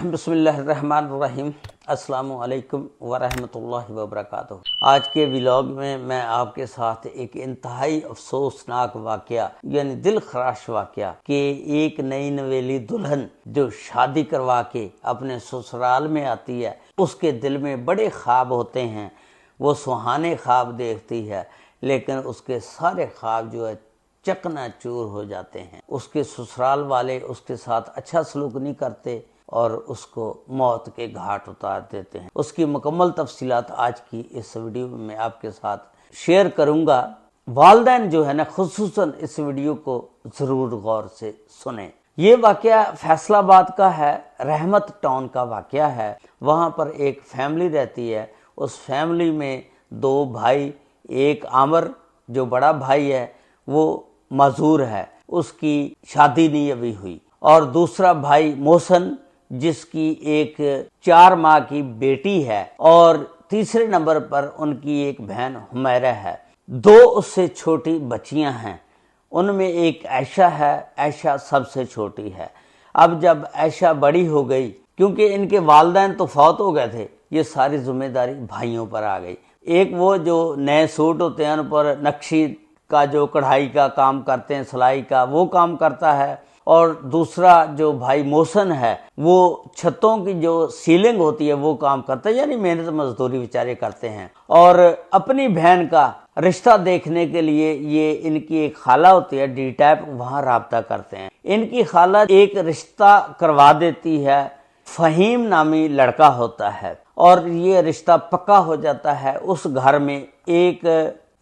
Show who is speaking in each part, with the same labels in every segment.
Speaker 1: बिस्मिल्लाहिर्रहमानिर्रहीम। अस्सलामु अलैकुम वरहमतुल्लाहि वबरकातुहू। आज के व्लॉग में मैं आपके साथ एक इंतहाई अफसोसनाक वाक़या यानी दिल खराश वाक़या कि एक नई नवेली दुल्हन जो शादी करवा के अपने ससुराल में आती है, उसके दिल में बड़े ख्वाब होते हैं, वो सुहाने ख्वाब देखती है, लेकिन उसके सारे ख्वाब जो है चकनाचूर हो जाते हैं। उसके ससुराल वाले उसके साथ अच्छा सलूक नहीं करते और उसको मौत के घाट उतार देते हैं। उसकी मुकम्मल तफसीलात आज की इस वीडियो में मैं आपके साथ शेयर करूंगा। वालिदैन जो है ना, खुसूसन इस वीडियो को ज़रूर गौर से सुने। ये वाक़या फैसलाबाद का है, रहमत टाउन का वाक़या है। वहाँ पर एक फैमिली रहती है। उस फैमिली में दो भाई, एक आमर जो बड़ा भाई है वो मजूर है, उसकी शादी नहीं अभी हुई, और दूसरा भाई मोहसन जिसकी एक 4 माह की बेटी है, और तीसरे नंबर पर उनकी एक बहन हुमैरा है। दो उससे छोटी बच्चियां हैं, उनमें एक ऐशा है। ऐशा सबसे छोटी है। अब जब ऐशा बड़ी हो गई, क्योंकि इनके वालिदैन तो फौत हो गए थे, ये सारी जिम्मेदारी भाइयों पर आ गई। एक वो जो नए सूट होते हैं उन पर नक्शी का जो कढ़ाई का काम करते हैं, सिलाई का, वो काम करता है, और दूसरा जो भाई मोहसन है वो छतों की जो सीलिंग होती है वो काम करता है, यानी मेहनत मजदूरी बेचारे करते हैं। और अपनी बहन का रिश्ता देखने के लिए ये इनकी एक खाला होती है डी टाइप, वहाँ राब्ता करते हैं। इनकी खाला एक रिश्ता करवा देती है, फहीम नामी लड़का होता है, और ये रिश्ता पक्का हो जाता है। उस घर में एक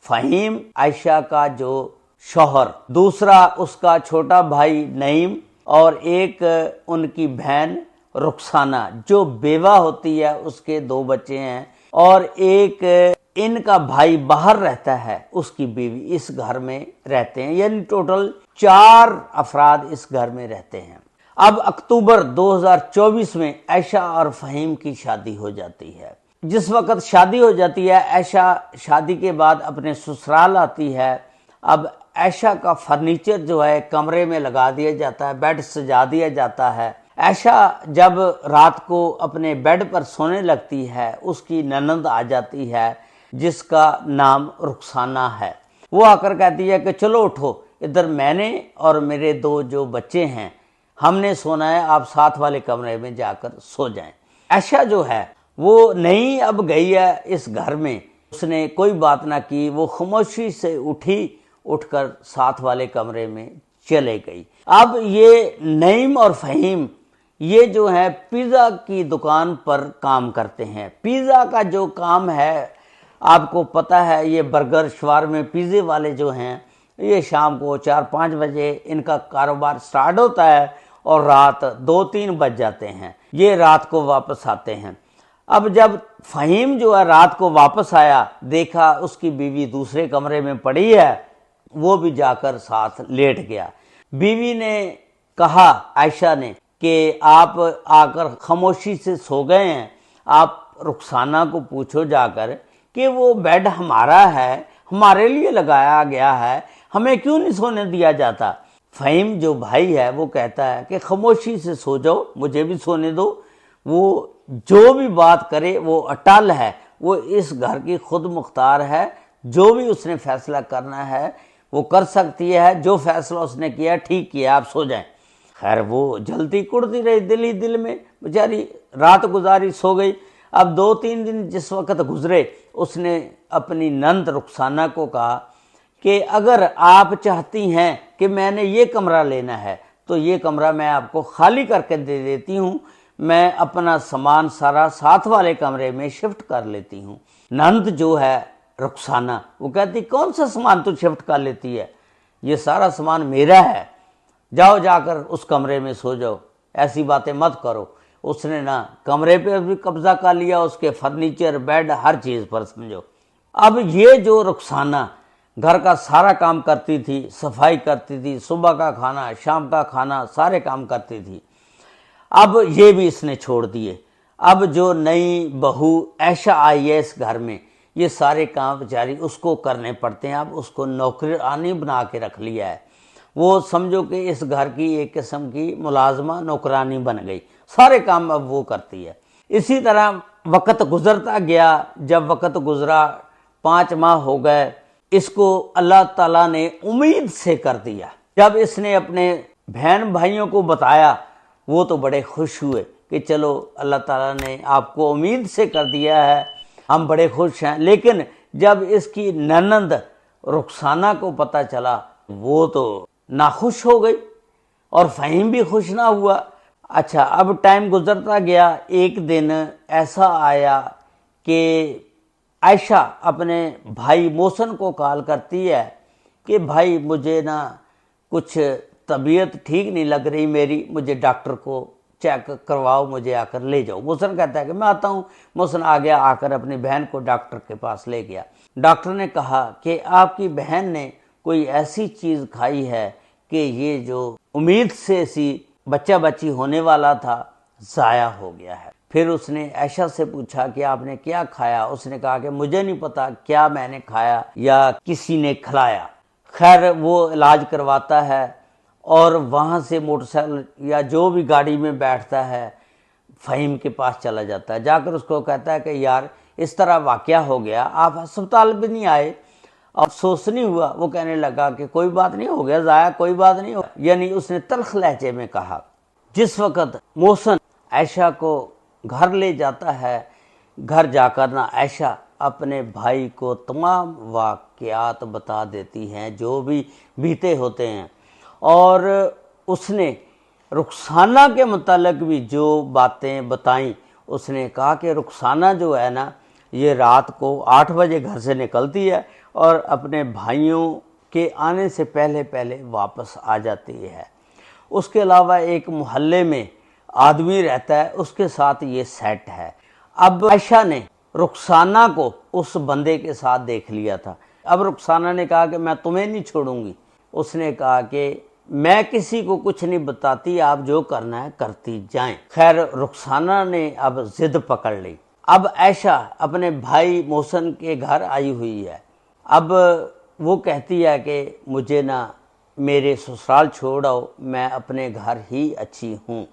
Speaker 1: फहीम आयशा का जो शौहर, दूसरा उसका छोटा भाई नईम, और एक उनकी बहन रुखसाना जो बेवा होती है, उसके 2 बच्चे हैं, और एक इनका भाई बाहर रहता है, उसकी बीवी इस घर में रहते हैं। यानी टोटल 4 अफराद इस घर में रहते हैं। अब अक्टूबर 2024 में ऐशा और फहीम की शादी हो जाती है। जिस वक्त शादी हो जाती है, ऐशा शादी के बाद अपने ससुराल आती है। अब ऐशा का फर्नीचर जो है कमरे में लगा दिया जाता है, बेड सजा दिया जाता है। ऐशा जब रात को अपने बेड पर सोने लगती है, उसकी ननंद आ जाती है जिसका नाम रुखसाना है। वो आकर कहती है कि चलो उठो, इधर मैंने और मेरे 2 जो बच्चे हैं हमने सोना है, आप साथ वाले कमरे में जाकर सो जाएं। ऐशा जो है वो नहीं अब गई है इस घर में, उसने कोई बात ना की, वो खामोशी से उठी, उठकर साथ वाले कमरे में चले गई। अब ये नईम और फहीम ये जो है पिज़्ज़ा की दुकान पर काम करते हैं। पिज़्ज़ा का जो काम है आपको पता है, ये बर्गर शवारमे पिज़्ज़े वाले जो हैं, ये शाम को 4-5 बजे इनका कारोबार स्टार्ट होता है और रात 2-3 बज जाते हैं। ये रात को वापस आते हैं। अब जब फहीम जो है रात को वापस आया, देखा उसकी बीवी दूसरे कमरे में पड़ी है, वो भी जाकर साथ लेट गया। बीवी ने कहा आयशा ने कि आप आकर खामोशी से सो गए हैं, आप रुखसाना को पूछो जाकर कि वो बेड हमारा है, हमारे लिए लगाया गया है, हमें क्यों नहीं सोने दिया जाता। फहीम जो भाई है वो कहता है कि खामोशी से सो जाओ, मुझे भी सोने दो। वो जो भी बात करे वो अटल है, वो इस घर की खुद मुख्तार है, जो भी उसने फैसला करना है वो कर सकती है। जो फैसला उसने किया ठीक किया, आप सो जाएं। खैर वो जल्दी कुड़ती रही दिल ही दिल में, बेचारी रात गुजारी, सो गई। अब 2-3 दिन जिस वक्त गुजरे, उसने अपनी नंद रुखसाना को कहा कि अगर आप चाहती हैं कि मैंने ये कमरा लेना है तो ये कमरा मैं आपको खाली करके दे देती हूँ, मैं अपना सामान सारा साथ वाले कमरे में शिफ्ट कर लेती हूँ। नंद जो है रुखसाना वो कहती कौन सा सामान तू शिफ्ट कर लेती है, ये सारा सामान मेरा है, जाओ जाकर उस कमरे में सो जाओ, ऐसी बातें मत करो। उसने ना कमरे पे भी कब्जा कर लिया, उसके फर्नीचर, बेड, हर चीज़ पर समझो। अब ये जो रुखसाना घर का सारा काम करती थी, सफाई करती थी, सुबह का खाना, शाम का खाना, सारे काम करती थी, अब ये भी इसने छोड़ दिए। अब जो नई बहू ऐशा आई है इस घर में, ये सारे काम बेचारी उसको करने पड़ते हैं। अब उसको नौकरानी बना के रख लिया है। वो समझो कि इस घर की एक किस्म की मुलाजमा नौकरानी बन गई, सारे काम अब वो करती है। इसी तरह वक़्त गुजरता गया। जब वक़्त गुजरा 5 माह हो गए, इसको अल्लाह ताला ने उम्मीद से कर दिया। जब इसने अपने बहन भाइयों को बताया, वो तो बड़े खुश हुए कि चलो अल्लाह ताला ने आपको उम्मीद से कर दिया है, हम बड़े खुश हैं। लेकिन जब इसकी ननंद रुखसाना को पता चला, वो तो नाखुश हो गई और फ़हीम भी खुश ना हुआ। अच्छा, अब टाइम गुजरता गया। एक दिन ऐसा आया कि आयशा अपने भाई मोहसिन को कॉल करती है कि भाई मुझे ना कुछ तबीयत ठीक नहीं लग रही मेरी, मुझे डॉक्टर को चेक करवाओ, मुझे आकर ले जाओ। मोहसिन कहता है कि मैं आता हूँ। मोहसिन आ गया, आकर अपनी बहन को डॉक्टर के पास ले गया। डॉक्टर ने कहा कि आपकी बहन ने कोई ऐसी चीज़ खाई है कि ये जो उम्मीद से सी बच्चा बच्ची होने वाला था, ज़ाया हो गया है। फिर उसने आयशा से पूछा कि आपने क्या खाया। उसने कहा कि मुझे नहीं पता क्या मैंने खाया या किसी ने खिलाया। खैर, वो इलाज करवाता है और वहाँ से मोटरसाइकिल या जो भी गाड़ी में बैठता है, फ़हीम के पास चला जाता है। जाकर उसको कहता है कि यार इस तरह वाक़या हो गया, आप अस्पताल भी नहीं आए, अफसोस नहीं हुआ। वो कहने लगा कि कोई बात नहीं, हो गया ज़ाया, कोई बात नहीं हो। यानी उसने तल्ख लहजे में कहा। जिस वक़्त मोहसिन आयशा को घर ले जाता है, घर जाकर ना आयशा अपने भाई को तमाम वाक़यात बता देती हैं जो भी बीते होते हैं, और उसने रुखसाना के मुतालिक भी जो बातें बताईं। उसने कहा कि रुखसाना जो है ना, ये रात को 8 बजे घर से निकलती है और अपने भाइयों के आने से पहले पहले वापस आ जाती है। उसके अलावा एक मोहल्ले में आदमी रहता है, उसके साथ ये सेट है। अब आयशा ने रुखसाना को उस बंदे के साथ देख लिया था। अब रुखसाना ने कहा कि मैं तुम्हें नहीं छोड़ूंगी। उसने कहा कि मैं किसी को कुछ नहीं बताती, आप जो करना है करती जाएं। खैर, रुखसाना ने अब जिद पकड़ ली। अब आयशा अपने भाई मोहसिन के घर आई हुई है। अब वो कहती है कि मुझे ना मेरे ससुराल छोड़ आओ, मैं अपने घर ही अच्छी हूँ।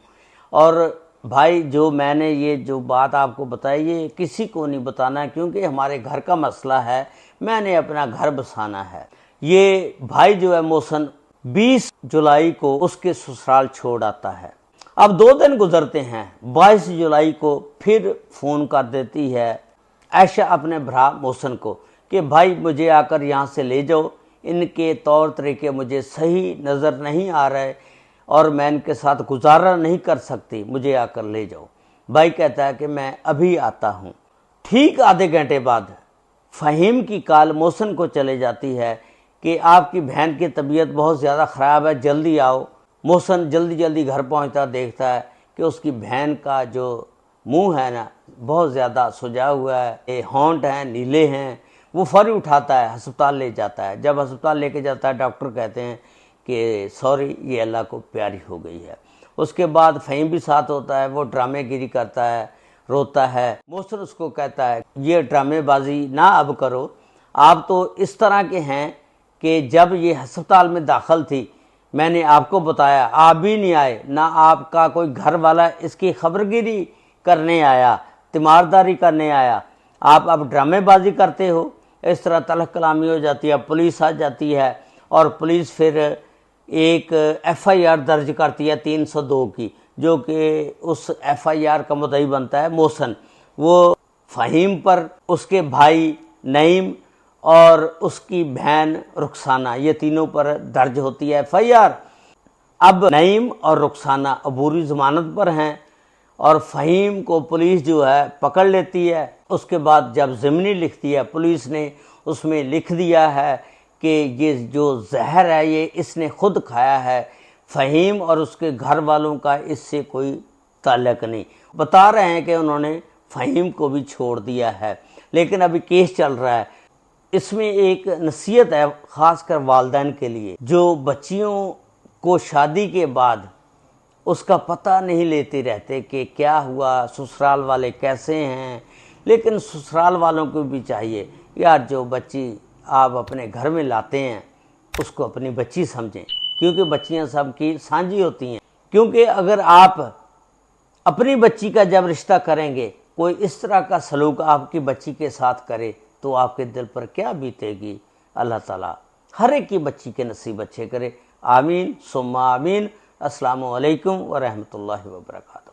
Speaker 1: और भाई, जो मैंने ये जो बात आपको बताई, ये किसी को नहीं बताना, क्योंकि हमारे घर का मसला है, मैंने अपना घर बसाना है। ये भाई जो है मोहसिन 20 जुलाई को उसके ससुराल छोड़ आता है। अब 2 दिन गुजरते हैं। 22 जुलाई को फिर फ़ोन कर देती है आयशा अपने भरा मोहसिन को कि भाई मुझे आकर यहाँ से ले जाओ, इनके तौर तरीके मुझे सही नज़र नहीं आ रहे और मैं इनके साथ गुजारा नहीं कर सकती, मुझे आकर ले जाओ। भाई कहता है कि मैं अभी आता हूँ। ठीक आधे घंटे बाद फ़हीम की कॉल मोहसिन को चले जाती है कि आपकी बहन की तबीयत बहुत ज़्यादा ख़राब है, जल्दी आओ। मोहसिन जल्दी जल्दी घर पहुंचता, देखता है कि उसकी बहन का जो मुंह है ना, बहुत ज़्यादा सुजा हुआ है, होंठ हैं नीले हैं। वो फौरी उठाता है, अस्पताल ले जाता है। जब अस्पताल लेके जाता है, डॉक्टर कहते हैं कि सॉरी, ये अल्लाह को प्यारी हो गई है। उसके बाद फ़हीम भी साथ होता है, वो ड्रामेगिरी करता है, रोता है। मोहसिन उसको कहता है ये ड्रामेबाजी ना अब करो, आप तो इस तरह के हैं कि जब ये अस्पताल में दाखिल थी मैंने आपको बताया, आप भी नहीं आए, ना आपका कोई घर वाला इसकी खबरगिरी करने आया, तीमारदारी करने आया, आप अब ड्रामेबाजी करते हो। इस तरह तलख कलामी हो जाती है। पुलिस आ जाती है और पुलिस फिर एक FIR दर्ज करती है 302 की, जो कि उस FIR का मुद्दई बनता है मोहसिन। वो फ़हीम पर, उसके भाई नईम और उसकी बहन रुखसाना, ये तीनों पर दर्ज होती है FIR। अब नईम और रुखसाना अबूरी ज़मानत पर हैं और फ़हीम को पुलिस जो है पकड़ लेती है। उसके बाद जब ज़िमनी लिखती है, पुलिस ने उसमें लिख दिया है कि ये जो जहर है ये इसने खुद खाया है, फ़हीम और उसके घर वालों का इससे कोई ताल्लुक़ नहीं। बता रहे हैं कि उन्होंने फ़हीम को भी छोड़ दिया है, लेकिन अभी केस चल रहा है। इसमें एक नसीहत है ख़ासकर वालिदैन के लिए, जो बच्चियों को शादी के बाद उसका पता नहीं लेते रहते कि क्या हुआ, ससुराल वाले कैसे हैं। लेकिन ससुराल वालों को भी चाहिए यार, जो बच्ची आप अपने घर में लाते हैं उसको अपनी बच्ची समझें, क्योंकि बच्चियां सबकी साझी होती हैं। क्योंकि अगर आप अपनी बच्ची का जब रिश्ता करेंगे, कोई इस तरह का सलूक आपकी बच्ची के साथ करे तो आपके दिल पर क्या बीतेगी। अल्लाह ताला हर एक की बच्ची के नसीब अच्छे करे। आमीन सुम्मा आमीन। अस्सलामु अलैकुम व रहमतुल्लाहि व बरकातहू।